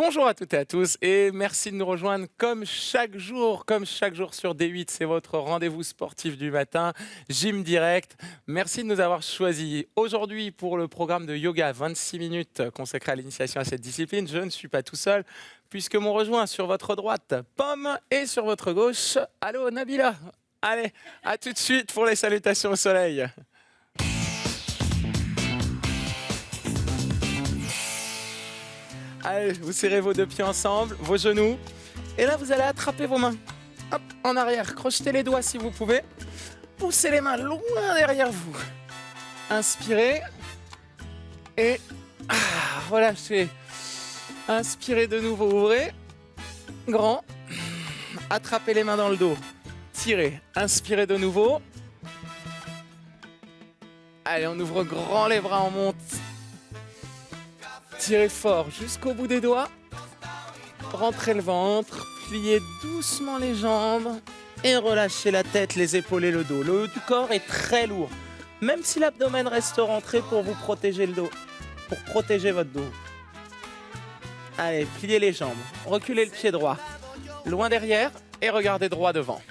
Bonjour à toutes et à tous et merci de nous rejoindre comme chaque jour sur D8, c'est votre rendez-vous sportif du matin, Gym Direct. Merci de nous avoir choisis. Aujourd'hui pour le programme de yoga 26 minutes consacré à l'initiation à cette discipline, je ne suis pas tout seul puisque m'ont rejoint sur votre droite Pomme et sur votre gauche, allô Nabila. Allez, à tout de suite pour les salutations au soleil. Allez, vous serrez vos deux pieds ensemble, vos genoux. Et là, vous allez attraper vos mains. Hop, en arrière. Crochetez les doigts si vous pouvez. Poussez les mains loin derrière vous. Inspirez. Et relâchez. Inspirez de nouveau, ouvrez. Grand. Attrapez les mains dans le dos. Tirez. Inspirez de nouveau. Allez, on ouvre grand les bras, on monte. Tirez fort jusqu'au bout des doigts. Rentrez le ventre. Pliez doucement les jambes. Et relâchez la tête, les épaules et le dos. Le haut du corps est très lourd. Même si l'abdomen reste rentré pour vous protéger le dos. Pour protéger votre dos. Allez, pliez les jambes. Reculez le pied droit. Loin derrière. Et regardez droit devant.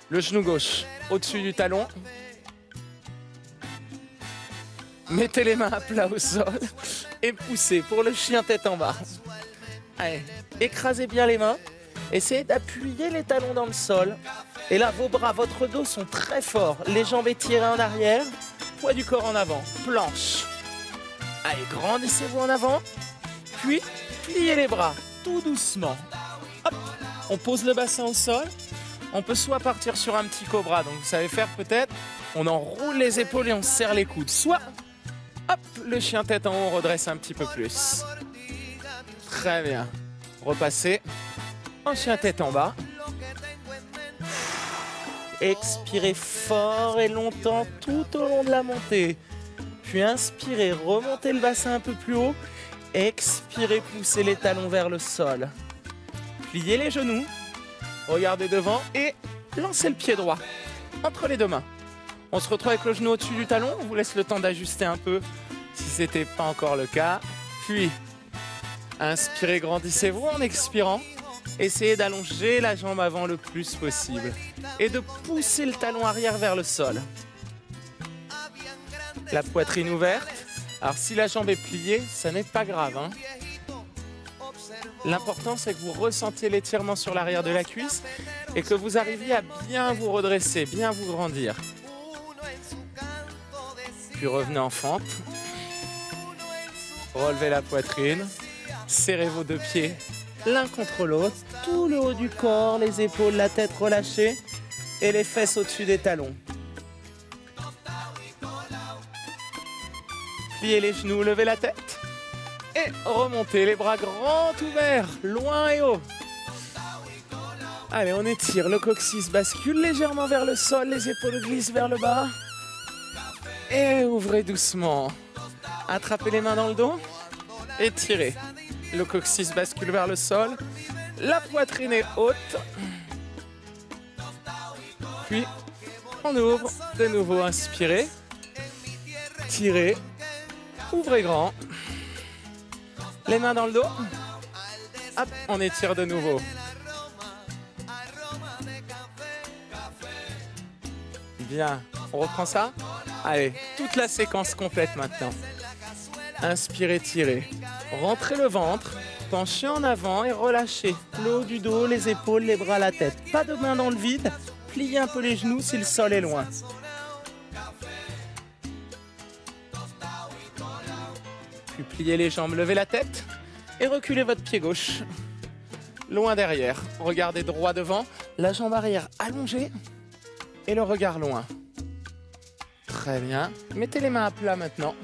Le genou gauche au-dessus du talon. Mettez les mains à plat au sol et poussez pour le chien tête en bas. Allez, écrasez bien les mains. Essayez d'appuyer les talons dans le sol. Et là, vos bras, votre dos sont très forts. Les jambes étirées en arrière, poids du corps en avant. Planche. Allez, grandissez-vous en avant. Puis, pliez les bras tout doucement. Hop, on pose le bassin au sol. On peut soit partir sur un petit cobra, donc vous savez faire peut-être. On enroule les épaules et on serre les coudes. Soit hop, le chien tête en haut, on redresse un petit peu plus. Très bien. Repassez. En chien tête en bas. Expirez fort et longtemps tout au long de la montée. Puis inspirez, remontez le bassin un peu plus haut. Expirez, poussez les talons vers le sol. Pliez les genoux. Regardez devant et lancez le pied droit entre les deux mains. On se retrouve avec le genou au-dessus du talon. On vous laisse le temps d'ajuster un peu si ce n'était pas encore le cas. Puis, inspirez, grandissez-vous en expirant. Essayez d'allonger la jambe avant le plus possible et de pousser le talon arrière vers le sol. La poitrine ouverte. Alors, si la jambe est pliée, ça n'est pas grave, hein. L'important, c'est que vous ressentiez l'étirement sur l'arrière de la cuisse et que vous arriviez à bien vous redresser, bien vous grandir. Puis revenez en fente. Relevez la poitrine. Serrez vos deux pieds l'un contre l'autre. Tout le haut du corps, les épaules, la tête relâchée et les fesses au-dessus des talons. Pliez les genoux, levez la tête. Et remontez les bras grands ouverts, loin et haut. Allez, on étire, le coccyx bascule légèrement vers le sol, les épaules glissent vers le bas. Et ouvrez doucement. Attrapez les mains dans le dos. Étirez. Le coccyx bascule vers le sol. La poitrine est haute. Puis, on ouvre. De nouveau, inspirez. Tirez. Ouvrez grand. Les mains dans le dos. Hop, on étire de nouveau. Bien, on reprend ça. Allez, toute la séquence complète maintenant. Inspirez, tirez. Rentrez le ventre, penchez en avant et relâchez. Le haut du dos, les épaules, les bras, la tête. Pas de main dans le vide. Pliez un peu les genoux si le sol est loin. Puis pliez les jambes, levez la tête et reculez votre pied gauche. Loin derrière. Regardez droit devant. La jambe arrière allongée et le regard loin. Très bien. Mettez les mains à plat maintenant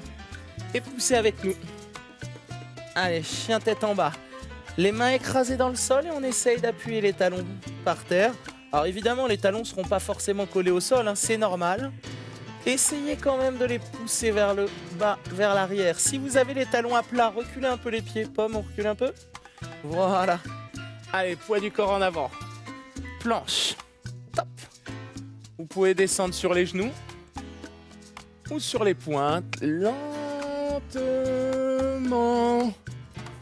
et poussez avec nous. Allez, chien tête en bas. Les mains écrasées dans le sol et on essaye d'appuyer les talons par terre. Alors évidemment, les talons ne seront pas forcément collés au sol, hein, c'est normal. Essayez quand même de les pousser vers le bas, vers l'arrière. Si vous avez les talons à plat, reculez un peu les pieds. Pomme, on recule un peu. Voilà. Allez, poids du corps en avant. Planche. Top. Vous pouvez descendre sur les genoux ou sur les pointes. Lentement.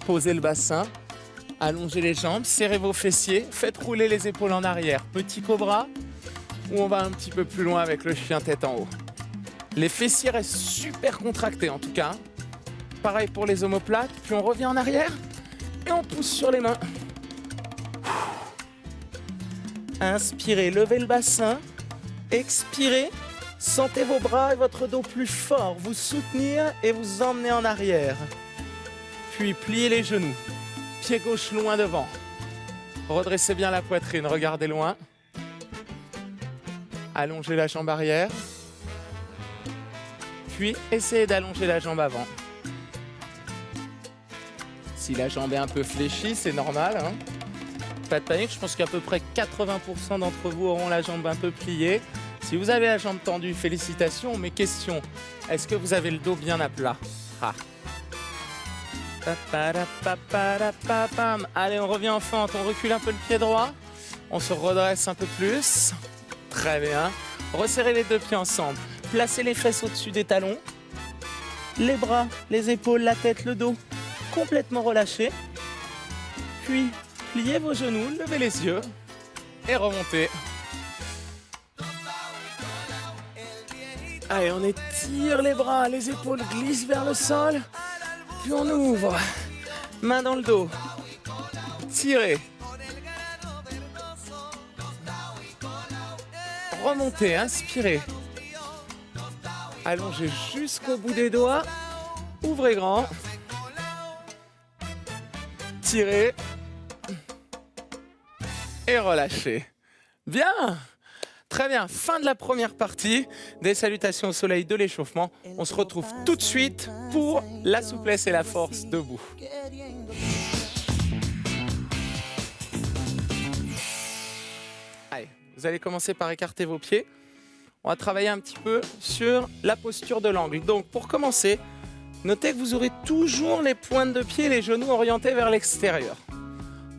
Posez le bassin. Allongez les jambes, serrez vos fessiers, faites rouler les épaules en arrière. Petit cobra, ou on va un petit peu plus loin avec le chien tête en haut. Les fessiers restent super contractés en tout cas. Pareil pour les omoplates, puis on revient en arrière et on pousse sur les mains. Inspirez, levez le bassin. Expirez, sentez vos bras et votre dos plus fort, vous soutenir et vous emmener en arrière. Puis pliez les genoux, pied gauche loin devant. Redressez bien la poitrine, regardez loin. Allongez la jambe arrière. Puis essayez d'allonger la jambe avant. Si la jambe est un peu fléchie, c'est normal, hein. Pas de panique, je pense qu'à peu près 80% d'entre vous auront la jambe un peu pliée. Si vous avez la jambe tendue, félicitations. Mais question, est-ce que vous avez le dos bien à plat? Allez, on revient en fente, on recule un peu le pied droit. On se redresse un peu plus. Très bien. Resserrez les deux pieds ensemble. Placez les fesses au-dessus des talons. Les bras, les épaules, la tête, le dos complètement relâchés. Puis, pliez vos genoux, levez les yeux et remontez. Allez, on étire les bras, les épaules glissent vers le sol. Puis on ouvre. Main dans le dos. Tirez. Remontez, inspirez. Allongez jusqu'au bout des doigts. Ouvrez grand. Tirez. Et relâchez. Bien. Très bien, fin de la première partie des salutations au soleil de l'échauffement. On se retrouve tout de suite pour la souplesse et la force debout. Allez, vous allez commencer par écarter vos pieds. On va travailler un petit peu sur la posture de l'angle. Donc pour commencer, notez que vous aurez toujours les pointes de pied et les genoux orientés vers l'extérieur.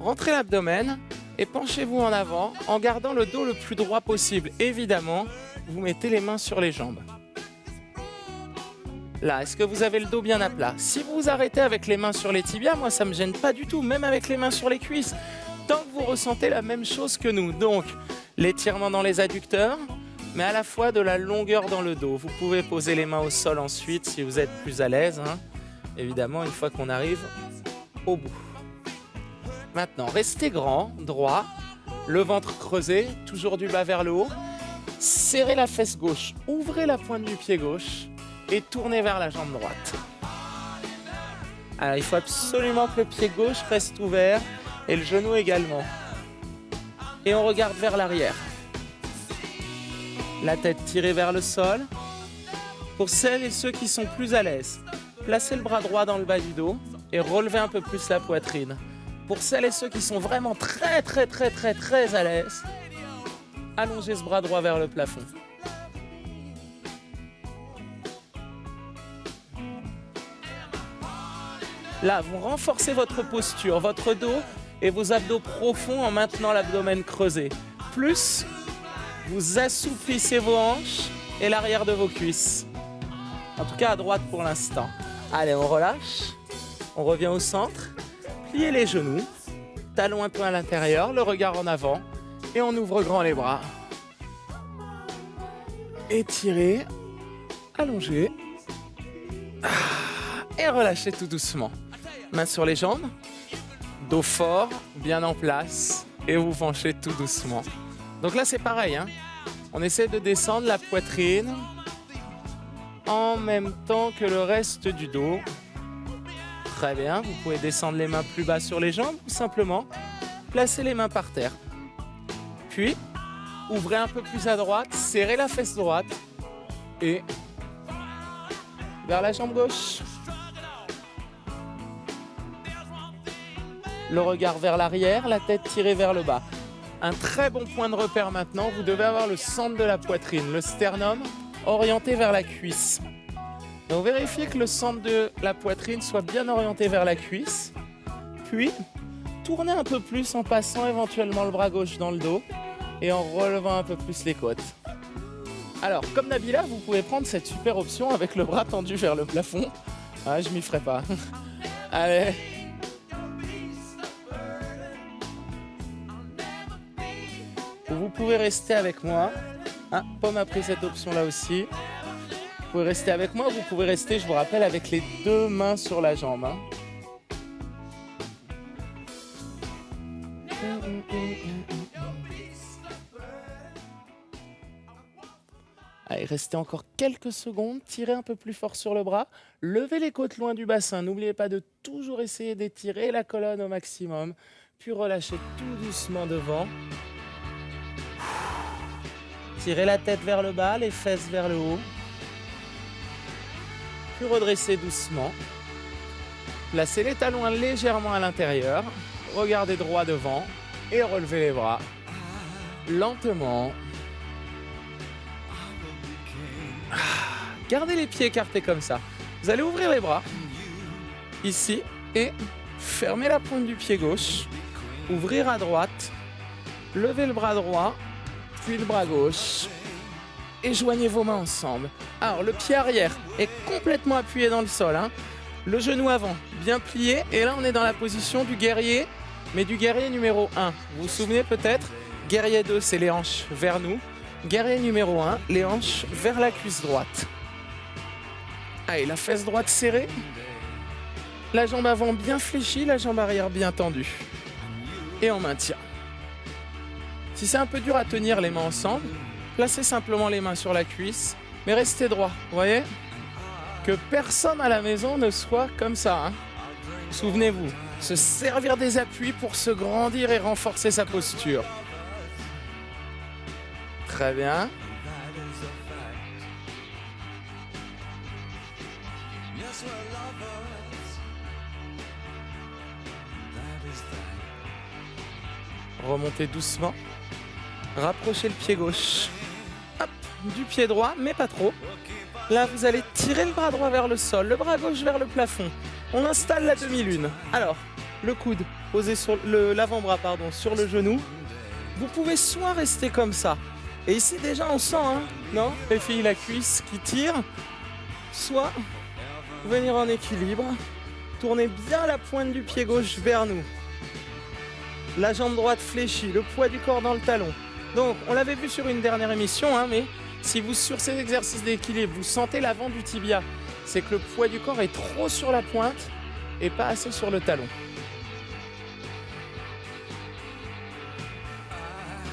Rentrez l'abdomen. Et penchez-vous en avant en gardant le dos le plus droit possible. Évidemment, vous mettez les mains sur les jambes. Là, est-ce que vous avez le dos bien à plat? Si vous vous arrêtez avec les mains sur les tibias, moi ça ne me gêne pas du tout, même avec les mains sur les cuisses. Tant que vous ressentez la même chose que nous. Donc, l'étirement dans les adducteurs, mais à la fois de la longueur dans le dos. Vous pouvez poser les mains au sol ensuite si vous êtes plus à l'aise, hein. Évidemment, une fois qu'on arrive au bout. Maintenant, restez grand, droit, le ventre creusé, toujours du bas vers le haut. Serrez la fesse gauche, ouvrez la pointe du pied gauche et tournez vers la jambe droite. Alors, il faut absolument que le pied gauche reste ouvert et le genou également. Et on regarde vers l'arrière. La tête tirée vers le sol. Pour celles et ceux qui sont plus à l'aise, placez le bras droit dans le bas du dos et relevez un peu plus la poitrine. Pour celles et ceux qui sont vraiment très à l'aise, allongez ce bras droit vers le plafond. Là, vous renforcez votre posture, votre dos et vos abdos profonds en maintenant l'abdomen creusé. Plus, vous assouplissez vos hanches et l'arrière de vos cuisses. En tout cas, à droite pour l'instant. Allez, on relâche. On revient au centre. Pliez les genoux, talons un peu à l'intérieur, le regard en avant et on ouvre grand les bras. Étirez, allongez et relâchez tout doucement. Mains sur les jambes, dos fort, bien en place et vous penchez tout doucement. Donc là c'est pareil, hein. On essaie de descendre la poitrine en même temps que le reste du dos. Très bien, vous pouvez descendre les mains plus bas sur les jambes ou simplement placer les mains par terre. Puis, ouvrez un peu plus à droite, serrez la fesse droite et vers la jambe gauche. Le regard vers l'arrière, la tête tirée vers le bas. Un très bon point de repère maintenant, vous devez avoir le centre de la poitrine, le sternum orienté vers la cuisse. Donc vérifiez que le centre de la poitrine soit bien orienté vers la cuisse. Puis, tournez un peu plus en passant éventuellement le bras gauche dans le dos et en relevant un peu plus les côtes. Alors, comme Nabila, vous pouvez prendre cette super option avec le bras tendu vers le plafond. Ah, je m'y ferai pas. Allez. pouvez rester avec moi. Ah, Pomme a pris cette option-là aussi. Vous pouvez rester avec moi, vous pouvez rester, je vous rappelle, avec les deux mains sur la jambe. Hein. Allez, restez encore quelques secondes, tirez un peu plus fort sur le bras, levez les côtes loin du bassin, n'oubliez pas de toujours essayer d'étirer la colonne au maximum, puis relâchez tout doucement devant. Tirez la tête vers le bas, les fesses vers le haut. Puis redressez doucement. Placez les talons légèrement à l'intérieur. Regardez droit devant et relevez les bras. Lentement. Gardez les pieds écartés comme ça. Vous allez ouvrir les bras. Ici. Et fermez la pointe du pied gauche. Ouvrir à droite. Levez le bras droit. Puis le bras gauche. Et joignez vos mains ensemble. Alors, le pied arrière est complètement appuyé dans le sol. Hein. Le genou avant, bien plié. Et là, on est dans la position du guerrier, mais du guerrier numéro 1. Vous vous souvenez peut-être? Guerrier 2, c'est les hanches vers nous. Guerrier numéro 1, les hanches vers la cuisse droite. Allez, la fesse droite serrée. La jambe avant bien fléchie, la jambe arrière bien tendue. Et on maintient. Si c'est un peu dur à tenir les mains ensemble, placez simplement les mains sur la cuisse, mais restez droit, vous voyez? Que personne à la maison ne soit comme ça. Hein. Souvenez-vous, se servir des appuis pour se grandir et renforcer sa posture. Très bien. Remontez doucement. Rapprochez le pied gauche. Hop, du pied droit, mais pas trop. Là, vous allez tirer le bras droit vers le sol, le bras gauche vers le plafond. On installe la demi-lune. Alors, le coude posé sur l'avant-bras, sur le genou. Vous pouvez soit rester comme ça. Et ici, déjà, on sent, hein, non? Les filles, la cuisse qui tire. Soit venir en équilibre. Tournez bien la pointe du pied gauche vers nous. La jambe droite fléchie, le poids du corps dans le talon. Donc, on l'avait vu sur une dernière émission, hein, mais si vous, sur ces exercices d'équilibre, vous sentez l'avant du tibia, c'est que le poids du corps est trop sur la pointe et pas assez sur le talon.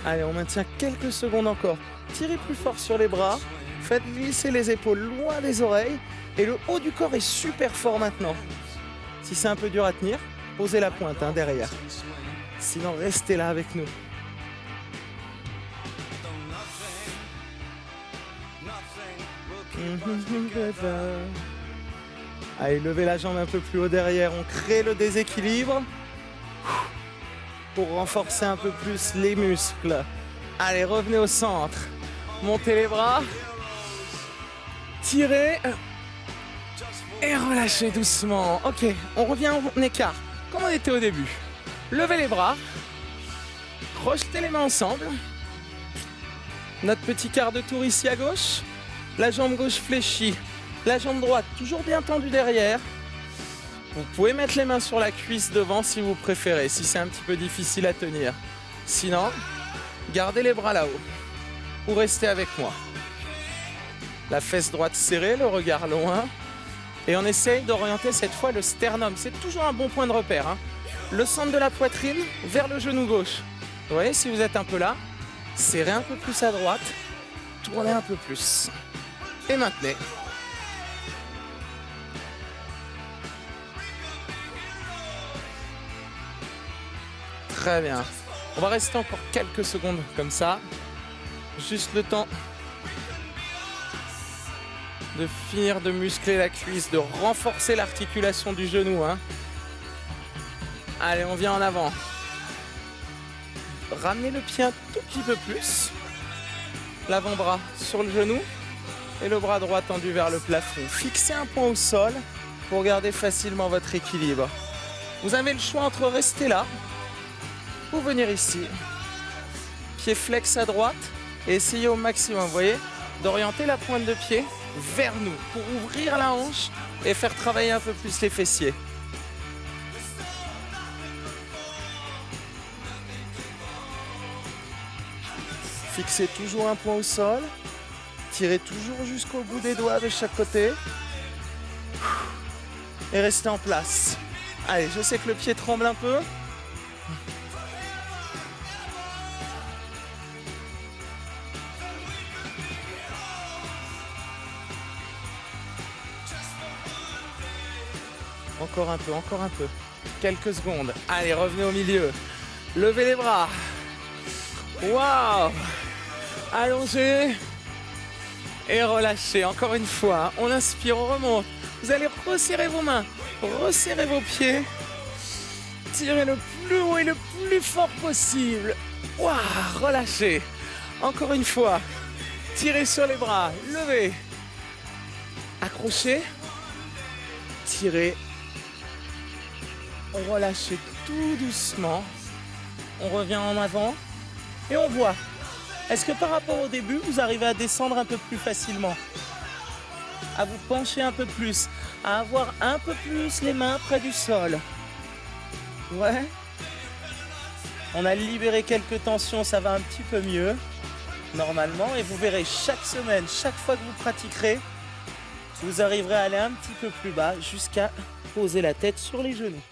Allez, on maintient quelques secondes encore. Tirez plus fort sur les bras, faites glisser les épaules loin des oreilles et le haut du corps est super fort maintenant. Si c'est un peu dur à tenir, posez la pointe derrière. Sinon, restez là avec nous. Allez, levez la jambe un peu plus haut derrière. On crée le déséquilibre pour renforcer un peu plus les muscles. Allez, revenez au centre. Montez les bras. Tirez. Et relâchez doucement. Ok, on revient en écart, comme on était au début. Levez les bras, crochetez les mains ensemble. Notre petit quart de tour ici à gauche. La jambe gauche fléchie, la jambe droite toujours bien tendue derrière. Vous pouvez mettre les mains sur la cuisse devant si vous préférez, si c'est un petit peu difficile à tenir. Sinon, gardez les bras là-haut ou restez avec moi. La fesse droite serrée, le regard loin. Et on essaye d'orienter cette fois le sternum. C'est toujours un bon point de repère. Hein. Le centre de la poitrine vers le genou gauche. Vous voyez, si vous êtes un peu là, serrez un peu plus à droite, tournez un peu plus. Et maintenez. Très bien. On va rester encore quelques secondes comme ça. Juste le temps de finir de muscler la cuisse, de renforcer l'articulation du genou. Hein. Allez, on vient en avant. Ramenez le pied un tout petit peu plus. L'avant-bras sur le genou et le bras droit tendu vers le plafond. Fixez un point au sol pour garder facilement votre équilibre. Vous avez le choix entre rester là ou venir ici. Pied flex à droite et essayez au maximum, vous voyez, d'orienter la pointe de pied vers nous pour ouvrir la hanche et faire travailler un peu plus les fessiers. Fixez toujours un point au sol. Tirez toujours jusqu'au bout des doigts de chaque côté. Et restez en place. Allez, je sais que le pied tremble un peu. Encore un peu, encore un peu. Quelques secondes. Allez, revenez au milieu. Levez les bras. Waouh! Allongez. Et relâchez. Encore une fois. On inspire, on remonte. Vous allez resserrer vos mains. Resserrez vos pieds. Tirez le plus haut et le plus fort possible. Waouh! Relâchez. Encore une fois. Tirez sur les bras. Levez. Accrochez. Tirez. On relâche tout doucement. On revient en avant et on voit. Est-ce que par rapport au début, vous arrivez à descendre un peu plus facilement? À vous pencher un peu plus, à avoir un peu plus les mains près du sol. Ouais. On a libéré quelques tensions, ça va un petit peu mieux, normalement. Et vous verrez chaque semaine, chaque fois que vous pratiquerez, vous arriverez à aller un petit peu plus bas jusqu'à poser la tête sur les genoux.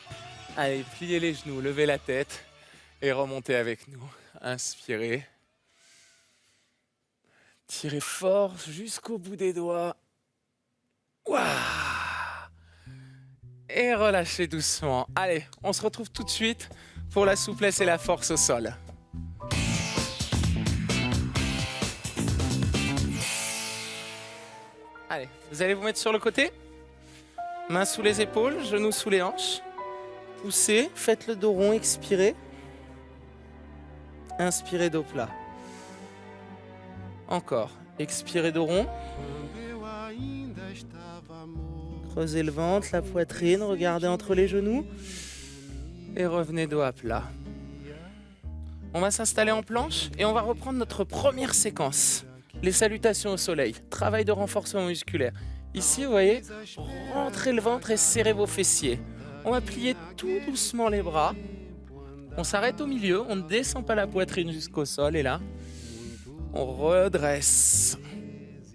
Allez, pliez les genoux, levez la tête et remontez avec nous. Inspirez. Tirez fort jusqu'au bout des doigts. Waouh! Et relâchez doucement. Allez, on se retrouve tout de suite pour la souplesse et la force au sol. Allez, vous allez vous mettre sur le côté. Mains sous les épaules, genoux sous les hanches. Poussez, faites le dos rond, expirez. Inspirez, dos plat. Encore, expirez, dos rond. Creusez le ventre, la poitrine, regardez entre les genoux. Et revenez dos à plat. On va s'installer en planche et on va reprendre notre première séquence. Les salutations au soleil, travail de renforcement musculaire. Ici, vous voyez, rentrez le ventre et serrez vos fessiers. On va plier tout doucement les bras. On s'arrête au milieu, on ne descend pas la poitrine jusqu'au sol. Et là, on redresse.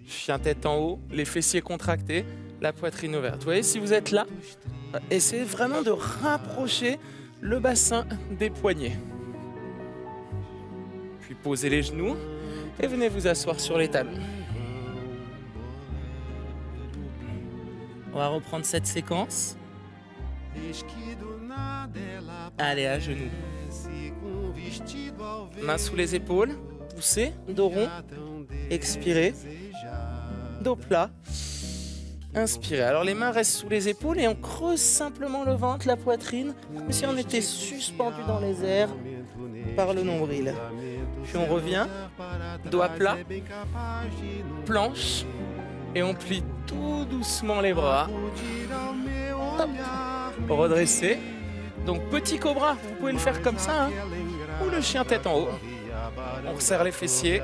Chien tête en haut, les fessiers contractés, la poitrine ouverte. Vous voyez, si vous êtes là, essayez vraiment de rapprocher le bassin des poignets. Puis posez les genoux et venez vous asseoir sur les talons. On va reprendre cette séquence. Allez, à genoux. Mains sous les épaules. Poussez, dos rond. Expirez. Dos plat. Inspirez. Alors les mains restent sous les épaules et on creuse simplement le ventre, la poitrine, comme si on était suspendu dans les airs par le nombril. Puis on revient, doigt plat, planche, et on plie tout doucement les bras. Hop. Redresser. Donc petit cobra, vous pouvez le faire comme ça, hein, ou le chien tête en haut. On resserre les fessiers,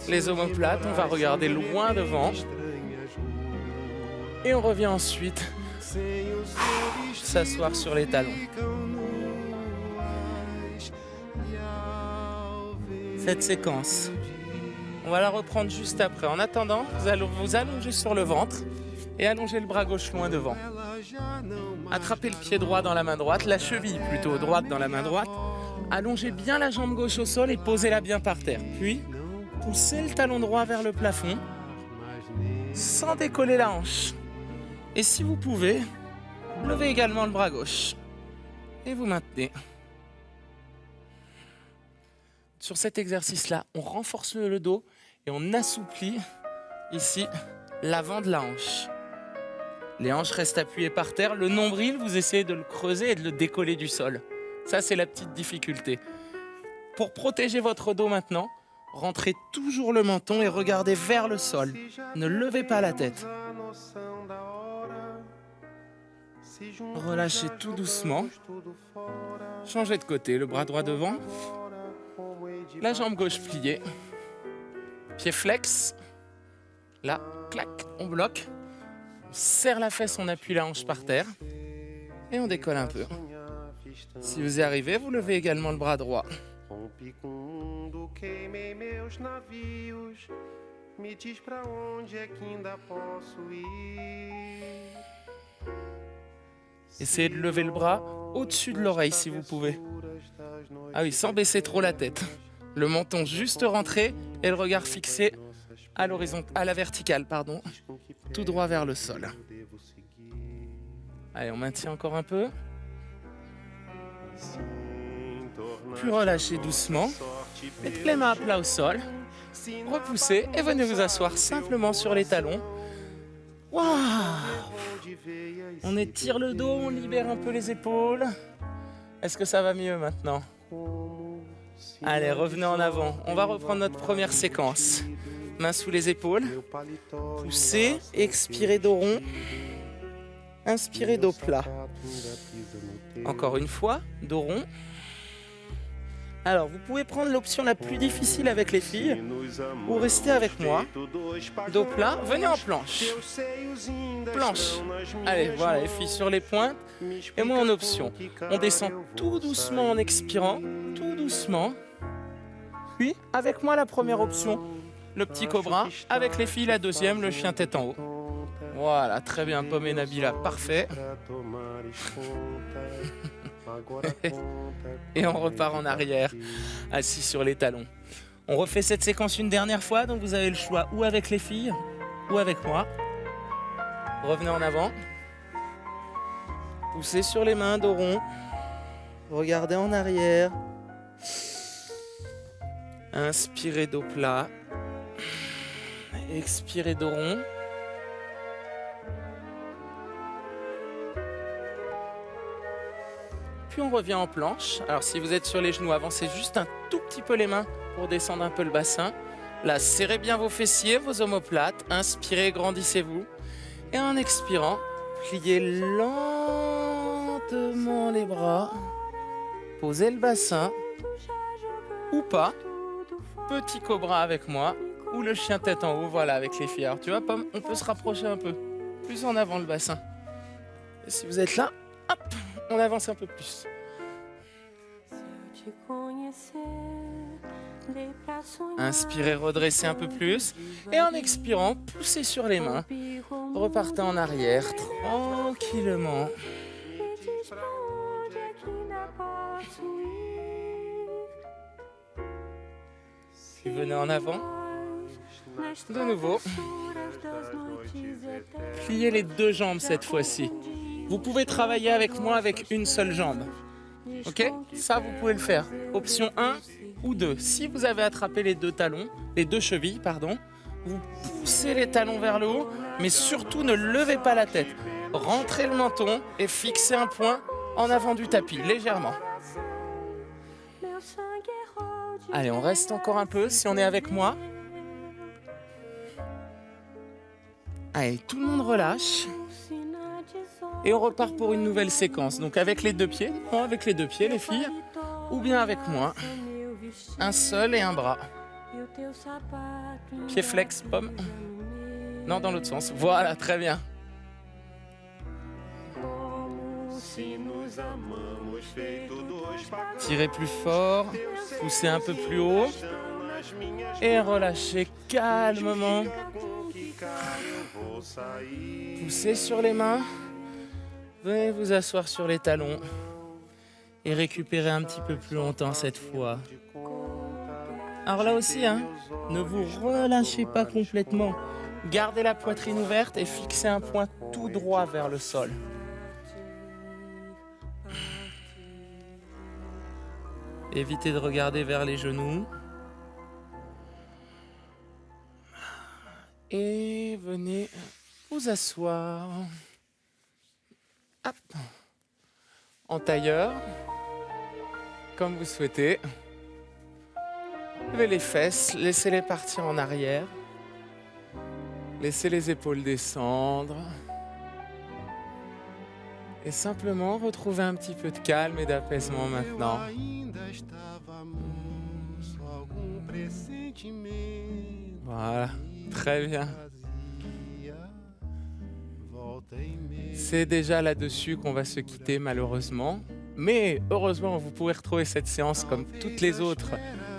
les omoplates, on va regarder loin devant. Et on revient ensuite s'asseoir sur les talons. Cette séquence, on va la reprendre juste après. En attendant, vous allez vous allonger sur le ventre et allonger le bras gauche loin devant. Attrapez le pied droit dans la main droite, la cheville plutôt droite dans la main droite. Allongez bien la jambe gauche au sol et posez-la bien par terre. Puis, poussez le talon droit vers le plafond sans décoller la hanche. Et si vous pouvez, levez également le bras gauche. Et vous maintenez. Sur cet exercice-là, on renforce le dos et on assouplit ici l'avant de la hanche. Les hanches restent appuyées par terre. Le nombril, vous essayez de le creuser et de le décoller du sol. Ça, c'est la petite difficulté. Pour protéger votre dos maintenant, rentrez toujours le menton et regardez vers le sol. Ne levez pas la tête. Relâchez tout doucement. Changez de côté, le bras droit devant. La jambe gauche pliée. Pied flex. Là, clac, on bloque. On serre la fesse, on appuie la hanche par terre. Et on décolle un peu. Si vous y arrivez, vous levez également le bras droit. mundo queimei meus navios. Me diz pra onde é que ainda posso ir. Essayez de lever le bras au-dessus de l'oreille si vous pouvez. Ah oui, sans baisser trop la tête. Le menton juste rentré et le regard fixé à la verticale, pardon, tout droit vers le sol. Allez, on maintient encore un peu. Puis relâchez doucement. Mettez les mains à plat au sol. Repoussez et venez vous asseoir simplement sur les talons. Waouh! On étire le dos, on libère un peu les épaules. Est-ce que ça va mieux maintenant? Allez, revenez en avant. On va reprendre notre première séquence. Mains sous les épaules. Poussez, expirez dos rond. Inspirez dos plat. Encore une fois, dos rond. Alors, vous pouvez prendre l'option la plus difficile avec les filles ou rester avec moi. Dos plat, venez en planche. Planche. Allez, voilà, les filles sur les pointes. Et moi en option. On descend tout doucement en expirant, tout doucement. Puis, avec moi la première option, le petit cobra. Avec les filles, la deuxième, le chien tête en haut. Voilà, très bien, Pomme et Nabila, parfait. Et on repart en arrière, assis sur les talons. On refait cette séquence une dernière fois, donc vous avez le choix ou avec les filles, ou avec moi. Revenez en avant. Poussez sur les mains, dos rond. Regardez en arrière. Inspirez, dos plat. Expirez, dos rond. Puis on revient en planche. Alors si vous êtes sur les genoux, avancez juste un tout petit peu les mains pour descendre un peu le bassin. Là, serrez bien vos fessiers, vos omoplates. Inspirez, grandissez-vous. Et en expirant, pliez lentement les bras. Posez le bassin. Ou pas. Petit cobra avec moi. Ou le chien tête en haut, voilà, avec les filles. Alors tu vois, Pomme, on peut se rapprocher un peu. Plus en avant le bassin. Et si vous êtes là, hop, on avance un peu plus. Inspirez, redressez un peu plus. Et en expirant, poussez sur les mains. Repartez en arrière, tranquillement. Puis venez en avant. De nouveau. Pliez les deux jambes cette fois-ci. Vous pouvez travailler avec moi avec une seule jambe. Ok? Ça, vous pouvez le faire. Option 1 ou 2. Si vous avez attrapé les deux chevilles, pardon, vous poussez les talons vers le haut, mais surtout ne levez pas la tête. Rentrez le menton et fixez un point en avant du tapis, légèrement. Allez, on reste encore un peu si on est avec moi. Allez, tout le monde relâche. Et on repart pour une nouvelle séquence. Donc avec les deux pieds, non, avec les deux pieds les filles, ou bien avec moi. Un seul et un bras. Pied flex, Pomme. Non, dans l'autre sens. Voilà, très bien. Tirez plus fort, poussez un peu plus haut et relâchez calmement. Poussez sur les mains, venez vous asseoir sur les talons et récupérez un petit peu plus longtemps cette fois. Alors là aussi, ne vous relâchez pas complètement. Gardez la poitrine ouverte et fixez un point tout droit vers le sol. Évitez de regarder vers les genoux. Et venez vous asseoir. Hop. En tailleur, comme vous souhaitez. Levez les fesses, laissez-les partir en arrière. Laissez les épaules descendre. Et simplement retrouver un petit peu de calme et d'apaisement maintenant. Voilà, très bien. C'est déjà là-dessus qu'on va se quitter malheureusement. Mais heureusement, vous pouvez retrouver cette séance comme toutes les autres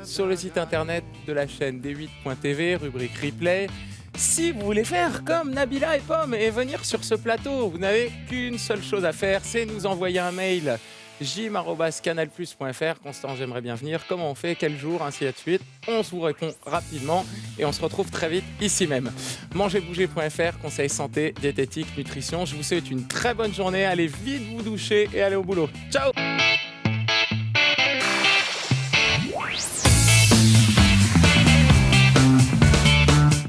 sur le site internet de la chaîne D8.tv, rubrique replay. Si vous voulez faire comme Nabila et Pomme et venir sur ce plateau, vous n'avez qu'une seule chose à faire, c'est nous envoyer un mail jim@canalplus.fr. Constant, j'aimerais bien venir. Comment on fait? Quel jour? Ainsi de suite. On se vous répond rapidement et on se retrouve très vite ici même. Mangerbouger.fr, conseils santé, diététique, nutrition. Je vous souhaite une très bonne journée. Allez vite vous doucher et allez au boulot. Ciao!